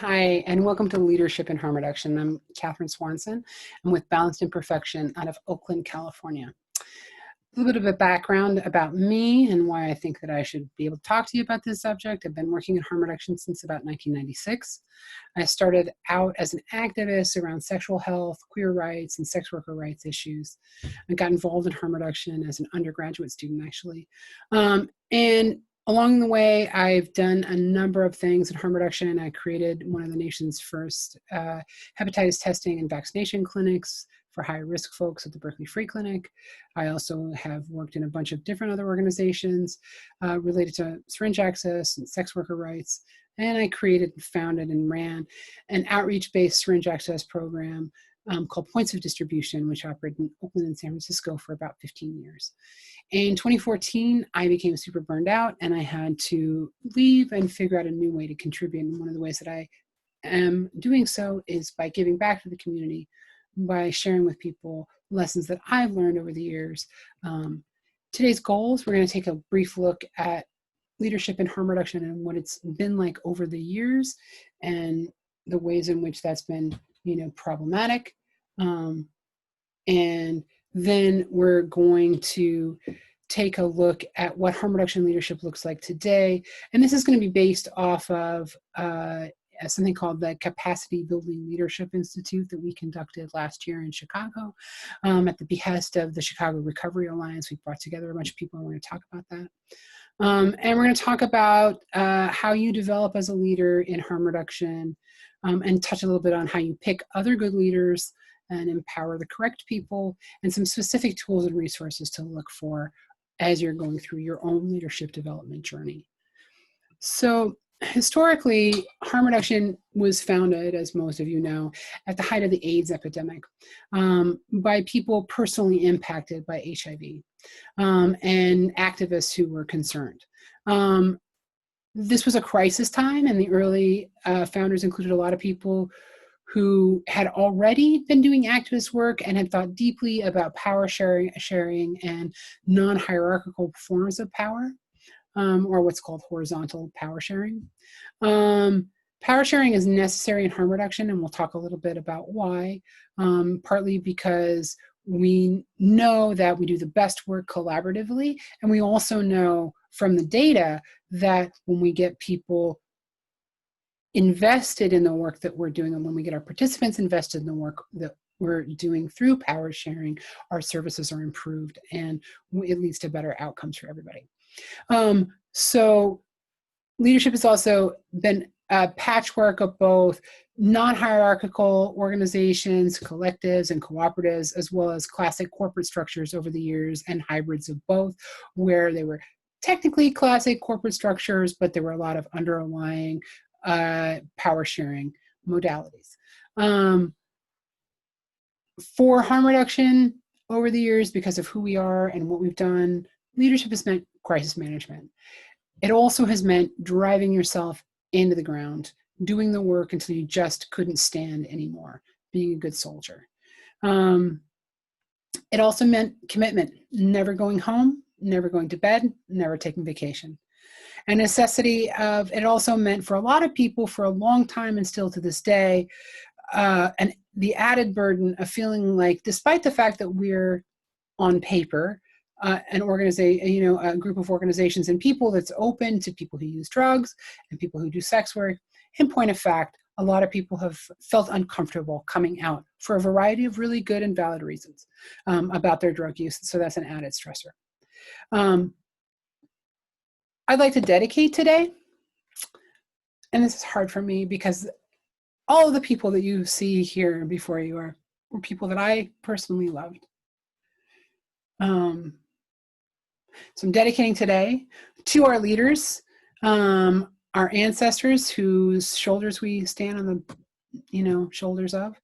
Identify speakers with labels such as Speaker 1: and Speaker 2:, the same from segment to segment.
Speaker 1: Hi, and welcome to Leadership in Harm Reduction. I'm Catherine Swanson. I'm with Balanced Imperfection out of Oakland, California. A little bit of a background about me and why I think that I should be able to talk to you about this subject. I've been working in harm reduction since about 1996. I started out as an activist around sexual health, queer rights, and sex worker rights issues. I got involved in harm reduction as an undergraduate student, actually. And along the way, I've done a number of things in harm reduction. I created one of the nation's first hepatitis testing and vaccination clinics for high-risk folks at the Berkeley Free Clinic. I also have worked in a bunch of different other organizations related to syringe access and sex worker rights. And I created, founded, and ran an outreach-based syringe access program called Points of Distribution, which operated in Oakland and San Francisco for about 15 years. In 2014, I became super burned out and I had to leave and figure out a new way to contribute. And one of the ways that I am doing so is by giving back to the community, by sharing with people lessons that I've learned over the years. Today's goals, we're going to take a brief look at leadership in harm reduction and what it's been like over the years and the ways in which that's been, problematic. And then we're going to take a look at what harm reduction leadership looks like today. And this is going to be based off of something called the Capacity Building Leadership Institute that we conducted last year in Chicago at the behest of the Chicago Recovery Alliance. We brought together a bunch of people and we're going to talk about that. And we're going to talk about how you develop as a leader in harm reduction and touch a little bit on how you pick other good leaders and empower the correct people and some specific tools and resources to look for as you're going through your own leadership development journey. So historically, harm reduction was founded, as most of you know, at the height of the AIDS epidemic by people personally impacted by HIV and activists who were concerned. This was a crisis time, and the early founders included a lot of people who had already been doing activist work and had thought deeply about power sharing and non-hierarchical forms of power, or what's called horizontal power sharing. Power sharing is necessary in harm reduction, and we'll talk a little bit about why, partly because we know that we do the best work collaboratively, and we also know from the data that when we get people invested in the work that we're doing, and when we get our participants invested in the work that we're doing through power sharing, our services are improved and it leads to better outcomes for everybody. So leadership has also been a patchwork of both non-hierarchical organizations, collectives, and cooperatives, as well as classic corporate structures over the years and hybrids of both, where they were technically classic corporate structures, but there were a lot of underlying power sharing modalities. For harm reduction over the years, because of who we are and what we've done, leadership has meant crisis management. It also has meant driving yourself into the ground, doing the work until you just couldn't stand anymore, being a good soldier. It also meant commitment, never going home, never going to bed, never taking vacation. A necessity of, it also meant for a lot of people for a long time and still to this day, and the added burden of feeling like, despite the fact that we're on paper, an organization, a group of organizations and people that's open to people who use drugs and people who do sex work, in point of fact, a lot of people have felt uncomfortable coming out for a variety of really good and valid reasons about their drug use. So that's an added stressor. I'd like to dedicate today, and this is hard for me because all of the people that you see here before you were people that I personally loved. So I'm dedicating today to our leaders, our ancestors whose shoulders we stand on the, shoulders of.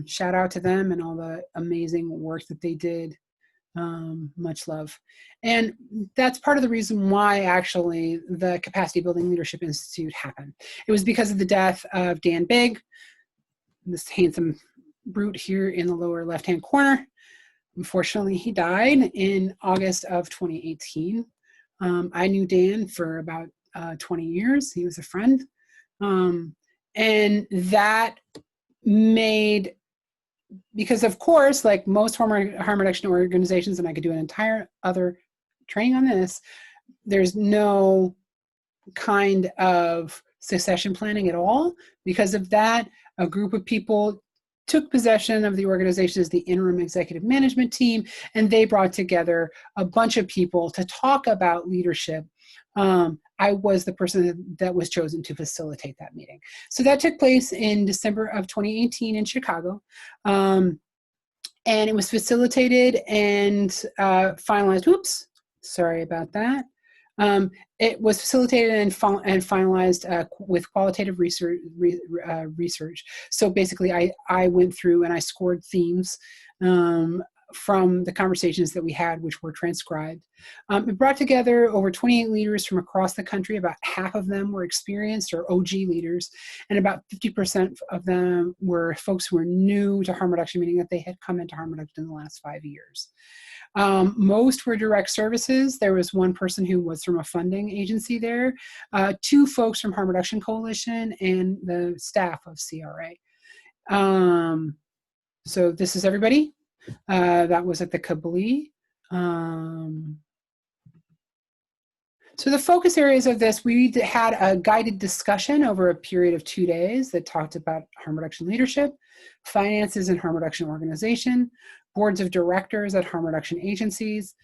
Speaker 1: Shout out to them and all the amazing work that they did. Much love. And that's part of the reason why actually the Capacity Building Leadership Institute happened. It was because of the death of Dan Bigg, this handsome brute here in the lower left-hand corner. Unfortunately, he died in August of 2018. I knew Dan for about 20 years. He was a friend. And that made, because of course, like most harm reduction organizations, and I could do an entire other training on this, there's no kind of succession planning at all. Because of that, a group of people took possession of the organization as the interim executive management team, and they brought together a bunch of people to talk about leadership. I was the person that was chosen to facilitate that meeting. So that took place in December of 2018 in Chicago. And it was facilitated and finalized. Oops, sorry about that. It was facilitated and finalized with qualitative research. So basically, I went through and I scored themes from the conversations that we had, which were transcribed. It brought together over 28 leaders from across the country. About half of them were experienced or OG leaders, and about 50% of them were folks who were new to harm reduction, meaning that they had come into harm reduction in the last 5 years. Most were direct services. There was one person who was from a funding agency there, 2 folks from Harm Reduction Coalition, and the staff of CRA. So this is everybody. That was at the Kabuli. So the focus areas of this, we had a guided discussion over a period of 2 days that talked about harm reduction leadership, finances and harm reduction organization, boards of directors at harm reduction agencies,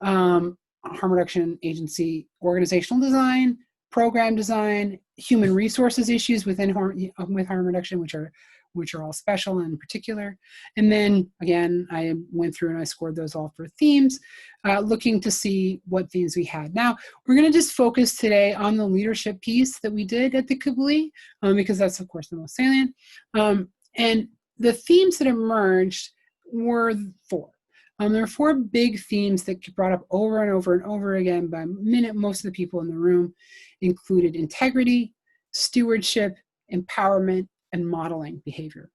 Speaker 1: harm reduction agency organizational design, program design, human resources issues with harm reduction, which are all special and particular. And then again, I went through and I scored those all for themes, looking to see what themes we had. Now, we're gonna just focus today on the leadership piece that we did at the Kabuli, because that's of course the most salient. And the themes that emerged were 4. There are 4 big themes that get brought up over and over and over again by most of the people in the room, included integrity, stewardship, empowerment, and modeling behavior.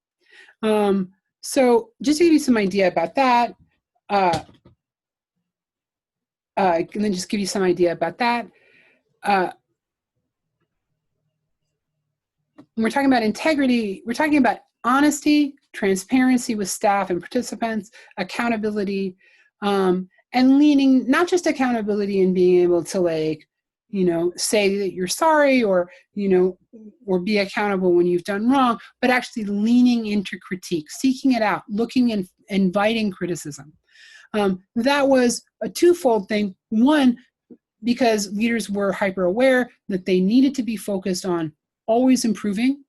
Speaker 1: So just to give you some idea about that, and then just give you some idea about that. When we're talking about integrity, we're talking about honesty, transparency with staff and participants, accountability, and leaning, not just accountability and being able to, like, say that you're sorry or, or be accountable when you've done wrong, but actually leaning into critique, seeking it out, looking and inviting criticism. That was a twofold thing. One, because leaders were hyper aware that they needed to be focused on always improving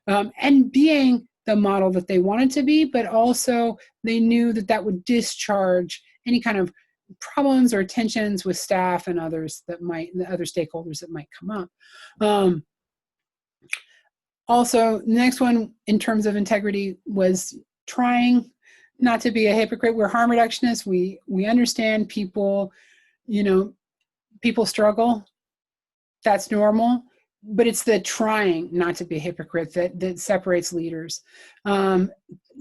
Speaker 1: and being the model that they wanted to be, but also they knew that that would discharge any kind of problems or tensions with staff and others that might, the other stakeholders that might come up. Also, the next one in terms of integrity was trying not to be a hypocrite. We're harm reductionists. We understand people, people struggle. That's normal. But it's the trying not to be a hypocrite that separates leaders.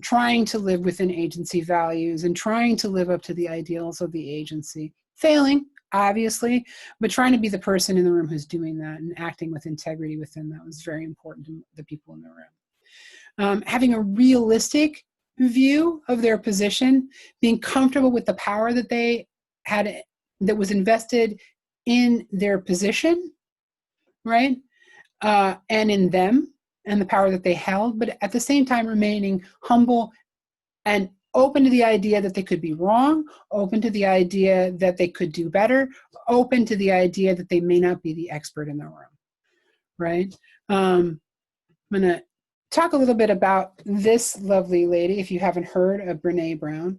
Speaker 1: Trying to live within agency values and trying to live up to the ideals of the agency. Failing, obviously, but trying to be the person in the room who's doing that and acting with integrity within that was very important to the people in the room. Having a realistic view of their position, being comfortable with the power that they had, that was invested in their position, right? And in them and the power that they held, but at the same time remaining humble and open to the idea that they could be wrong, open to the idea that they could do better, open to the idea that they may not be the expert in the room, right? I'm gonna talk a little bit about this lovely lady, if you haven't heard of Brene Brown.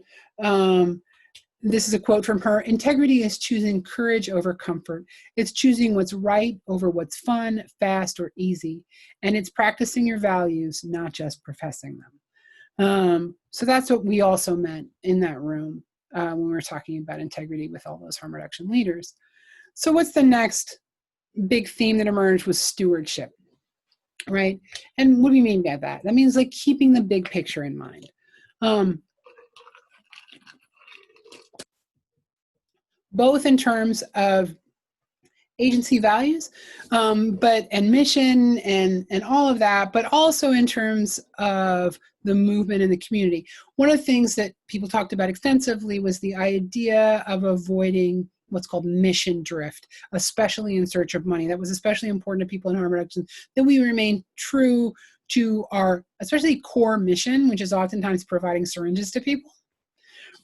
Speaker 1: This is a quote from her: "Integrity is choosing courage over comfort. It's choosing what's right over what's fun, fast, or easy. And it's practicing your values, not just professing them." So that's what we also meant in that room when we were talking about integrity with all those harm reduction leaders. So what's the next big theme that emerged? Was stewardship, right? And what do we mean by that? That means like keeping the big picture in mind. Both in terms of agency values, and mission and all of that, but also in terms of the movement in the community. One of the things that people talked about extensively was the idea of avoiding what's called mission drift, especially in search of money. That was especially important to people in harm reduction, that we remain true to our especially core mission, which is oftentimes providing syringes to people,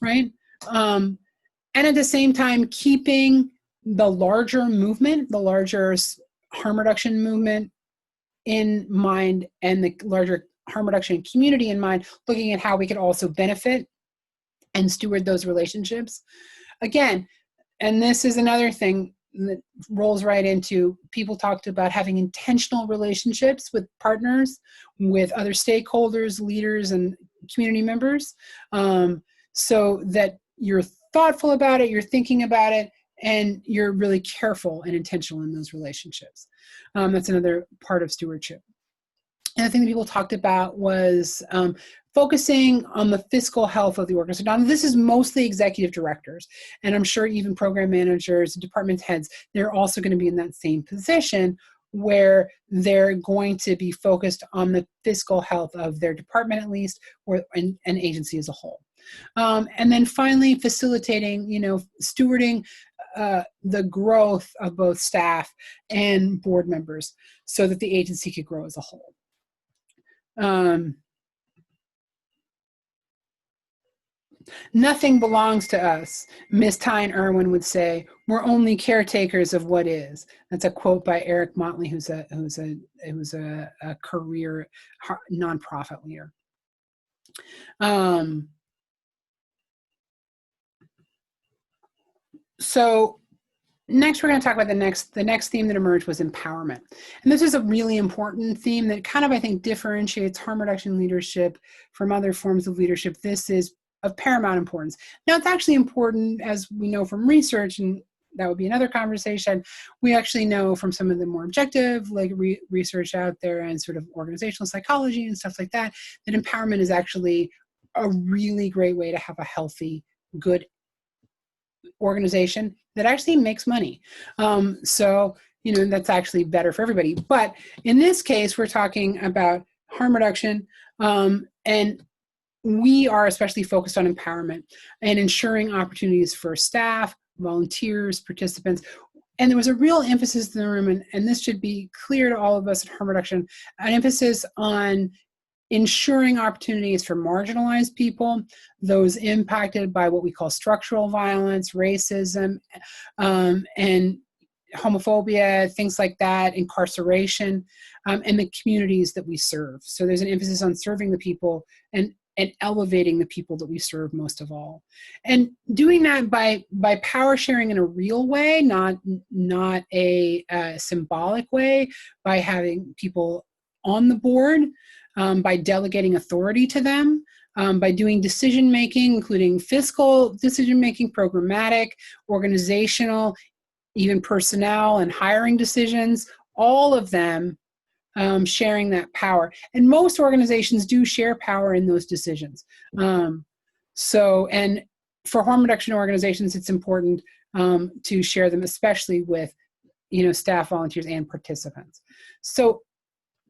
Speaker 1: right? And at the same time, keeping the larger movement, the larger harm reduction movement in mind, and the larger harm reduction community in mind, looking at how we could also benefit and steward those relationships. Again, and this is another thing that rolls right into, people talked about having intentional relationships with partners, with other stakeholders, leaders, and community members, so that you're thoughtful about it, you're thinking about it, and you're really careful and intentional in those relationships. That's another part of stewardship. Another thing that people talked about was focusing on the fiscal health of the organization. Now, this is mostly executive directors, and I'm sure even program managers, department heads, they're also going to be in that same position where they're going to be focused on the fiscal health of their department at least, or an agency as a whole. And then finally, facilitating, stewarding the growth of both staff and board members so that the agency could grow as a whole. Nothing belongs to us. Miss Tyne Irwin would say, "We're only caretakers of what is." That's a quote by Eric Motley, who's a career nonprofit leader. So next, we're going to talk about the next theme that emerged was empowerment. And this is a really important theme that kind of, I think, differentiates harm reduction leadership from other forms of leadership. This is of paramount importance. Now, it's actually important, as we know from research, and that would be another conversation. We actually know from some of the more objective research out there and sort of organizational psychology and stuff like that, that empowerment is actually a really great way to have a healthy, good organization that actually makes money. So, that's actually better for everybody. But in this case, we're talking about harm reduction, and we are especially focused on empowerment and ensuring opportunities for staff, volunteers, participants. And there was a real emphasis in the room, and this should be clear to all of us at harm reduction, an emphasis on ensuring opportunities for marginalized people, those impacted by what we call structural violence, racism, and homophobia, things like that, incarceration, and the communities that we serve. So there's an emphasis on serving the people and elevating the people that we serve most of all. And doing that by power sharing in a real way, not a symbolic way, by having people on the board, by delegating authority to them, by doing decision-making, including fiscal decision-making, programmatic, organizational, even personnel and hiring decisions, all of them sharing that power. And most organizations do share power in those decisions. And for harm reduction organizations, it's important to share them, especially with staff, volunteers, and participants. So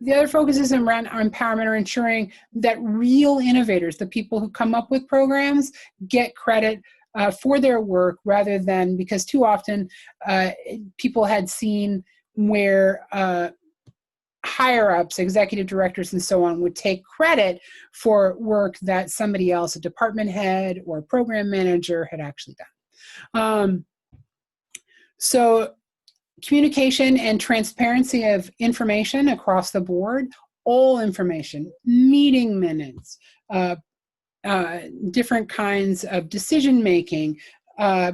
Speaker 1: the other focuses around our empowerment are ensuring that real innovators, the people who come up with programs, get credit for their work, rather than, because too often people had seen where higher-ups, executive directors and so on, would take credit for work that somebody else, a department head or a program manager, had actually done. So communication and transparency of information across the board, all information, meeting minutes, different kinds of decision-making,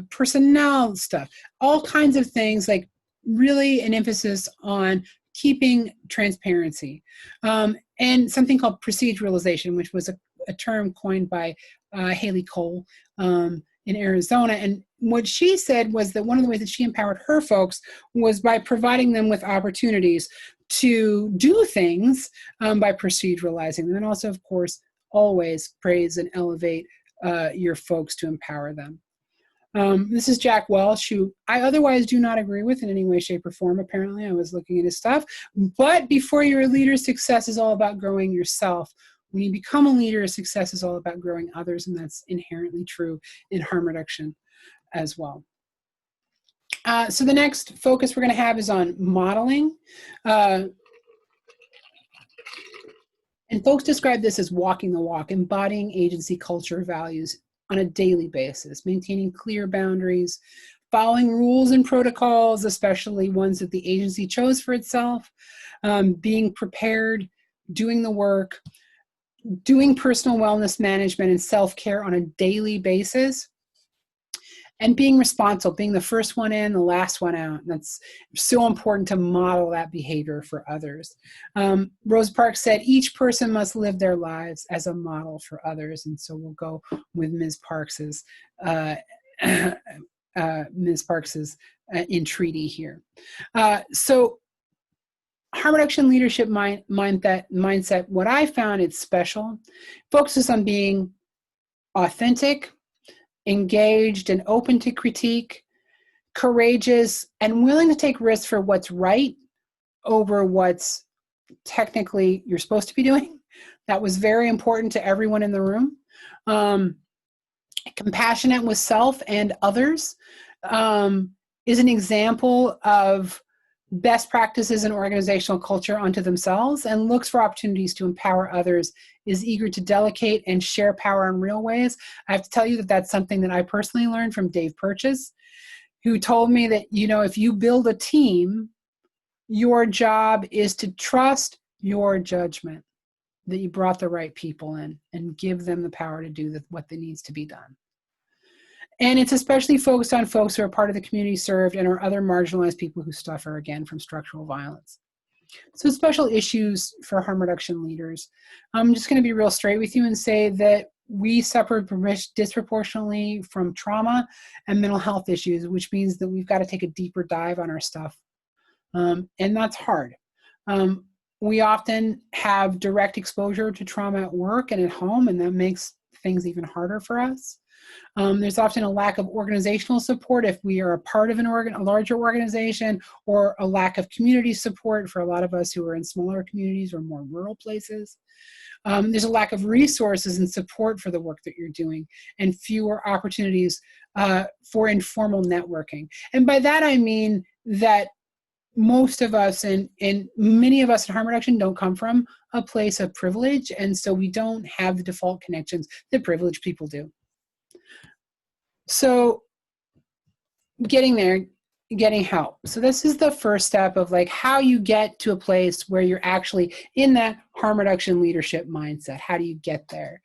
Speaker 1: personnel stuff, all kinds of things, like really an emphasis on keeping transparency. And something called proceduralization, which was a term coined by Haley Cole in Arizona. And what she said was that one of the ways that she empowered her folks was by providing them with opportunities to do things by proceduralizing them. And also, of course, always praise and elevate your folks to empower them. This is Jack Welch, who I otherwise do not agree with in any way, shape, or form. Apparently, I was looking at his stuff. But before you're a leader, success is all about growing yourself. When you become a leader, success is all about growing others, and that's inherently true in harm reduction as well. So the next focus we're going to have is on modeling. And folks describe this as walking the walk, embodying agency, culture, values on a daily basis, maintaining clear boundaries, following rules and protocols, especially ones that the agency chose for itself, being prepared, doing the work, doing personal wellness management and self-care on a daily basis, and being responsible, being the first one in, the last one out. That's so important to model that behavior for others. Rosa Parks said, each person must live their lives as a model for others. And so we'll go with Ms. Parks's entreaty here. So harm reduction leadership mindset, what I found, it's special, focuses on being authentic, engaged and open to critique, courageous, and willing to take risks for what's right over what's technically you're supposed to be doing. That was very important to everyone in the room. Compassionate with self and others is an example of best practices in organizational culture unto themselves, and looks for opportunities to empower others, is eager to delegate and share power in real ways. I have to tell you that that's something that I personally learned from Dave Purchase, who told me that, you know, if you build a team, your job is to trust your judgment, that you brought the right people in and give them the power to do what needs to be done. And it's especially focused on folks who are part of the community served and are other marginalized people who suffer, again, from structural violence. So special issues for harm reduction leaders. I'm just going to be real straight with you and say that we suffer disproportionately from trauma and mental health issues, which means that we've got to take a deeper dive on our stuff. And that's hard. We often have direct exposure to trauma at work and at home, and that makes things even harder for us. There's often a lack of organizational support if we are a part of a larger organization, or a lack of community support for a lot of us who are in smaller communities or more rural places. There's a lack of resources and support for the work that you're doing, and fewer opportunities for informal networking. And by that I mean that most of us and many of us in harm reduction don't come from a place of privilege, and so we don't have the default connections that privileged people do. So getting there, getting help. So this is the first step of like how you get to a place where you're actually in that harm reduction leadership mindset. How do you get there?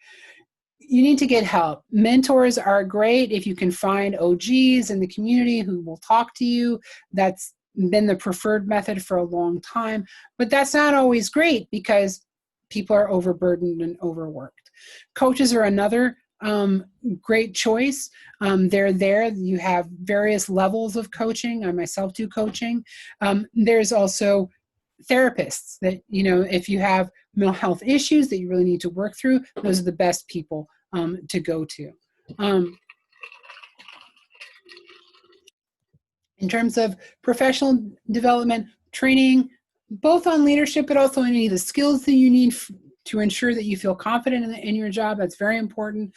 Speaker 1: You need to get help. Mentors are great if you can find OGs in the community who will talk to you. That's been the preferred method for a long time, but that's not always great because people are overburdened and overworked. Coaches are another great choice. They're there. You have various levels of coaching. I myself do coaching. There's also therapists that, you know, if you have mental health issues that you really need to work through, those are the best people to go to. In terms of professional development, training, both on leadership, but also any of the skills that you need to ensure that you feel confident in your job. That's very important.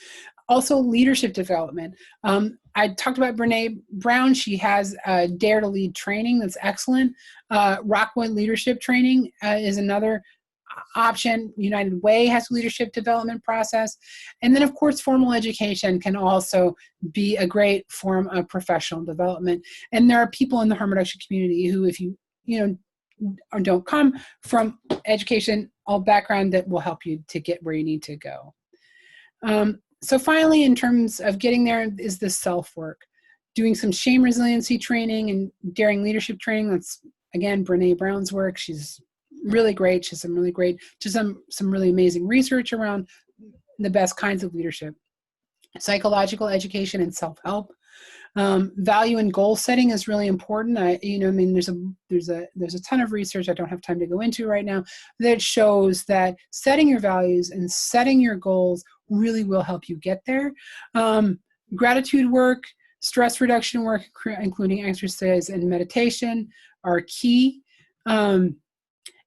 Speaker 1: Also, leadership development. I talked about Brene Brown. She has Dare to Lead training that's excellent. Rockwood leadership training is another option. United Way has a leadership development process. And then, of course, formal education can also be a great form of professional development. And there are people in the harm reduction community who, if you don't come from education, all background, that will help you to get where you need to go. So finally, in terms of getting there, is the self-work. Doing some shame resiliency training and daring leadership training. That's, again, Brene Brown's work. She's really great. She's some really amazing research around the best kinds of leadership. Psychological education and self-help. Value and goal setting is really important. There's a ton of research I don't have time to go into right now that shows that setting your values and setting your goals really will help you get there. Gratitude work, Stress reduction work, including exercise and meditation, are key. And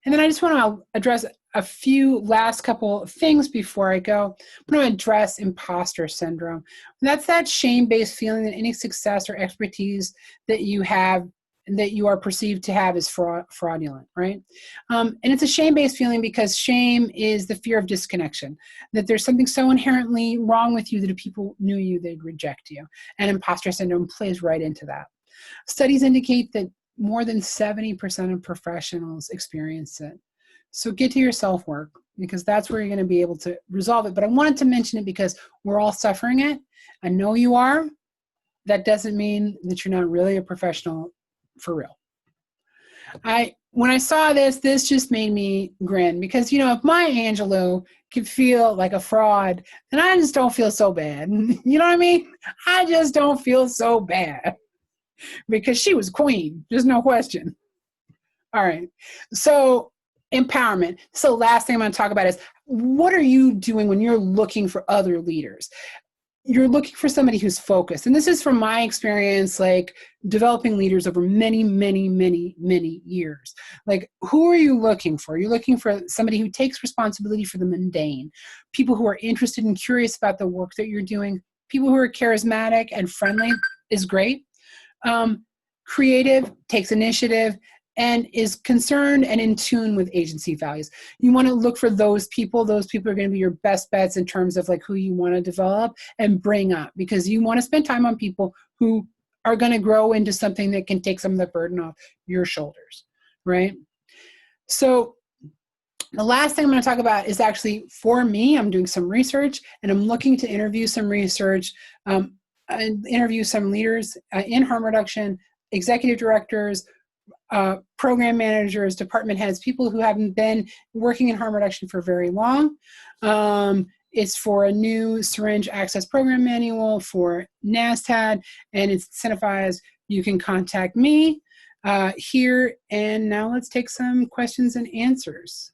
Speaker 1: then I just want to address a few last couple of things before I go. I'm going to address imposter syndrome. And that's that shame-based feeling that any success or expertise that you have, that you are perceived to have, is fraudulent, right? And it's a shame-based feeling because shame is the fear of disconnection, that there's something so inherently wrong with you that if people knew you, they'd reject you. And imposter syndrome plays right into that. Studies indicate that more than 70% of professionals experience it. So get to your self-work, because that's where you're going to be able to resolve it. But I wanted to mention it because we're all suffering it. I know you are. That doesn't mean that you're not really a professional for real. When I saw this just made me grin, because, you know, if Maya Angelou could feel like a fraud, then I just don't feel so bad. You know what I mean? I just don't feel so bad, because she was queen. There's no question. All right. So empowerment. So the last thing I'm going to talk about is, what are you doing when you're looking for other leaders? You're looking for somebody who's focused. And this is from my experience, like developing leaders over many, many, many, many years. Like, who are you looking for? You're looking for somebody who takes responsibility for the mundane, people who are interested and curious about the work that you're doing, people who are charismatic and friendly is great. Creative, takes initiative, and is concerned and in tune with agency values. You want to look for those people. Those people are going to be your best bets in terms of like who you want to develop and bring up, because you want to spend time on people who are going to grow into something that can take some of the burden off your shoulders, right? So the last thing I'm going to talk about is actually, for me, I'm doing some research and I'm looking to interview some research, interview some leaders in harm reduction, executive directors, program managers, department heads, people who haven't been working in harm reduction for very long. It's for a new syringe access program manual for NASTAD, and it's incentivized. You can contact me here. And now let's take some questions and answers.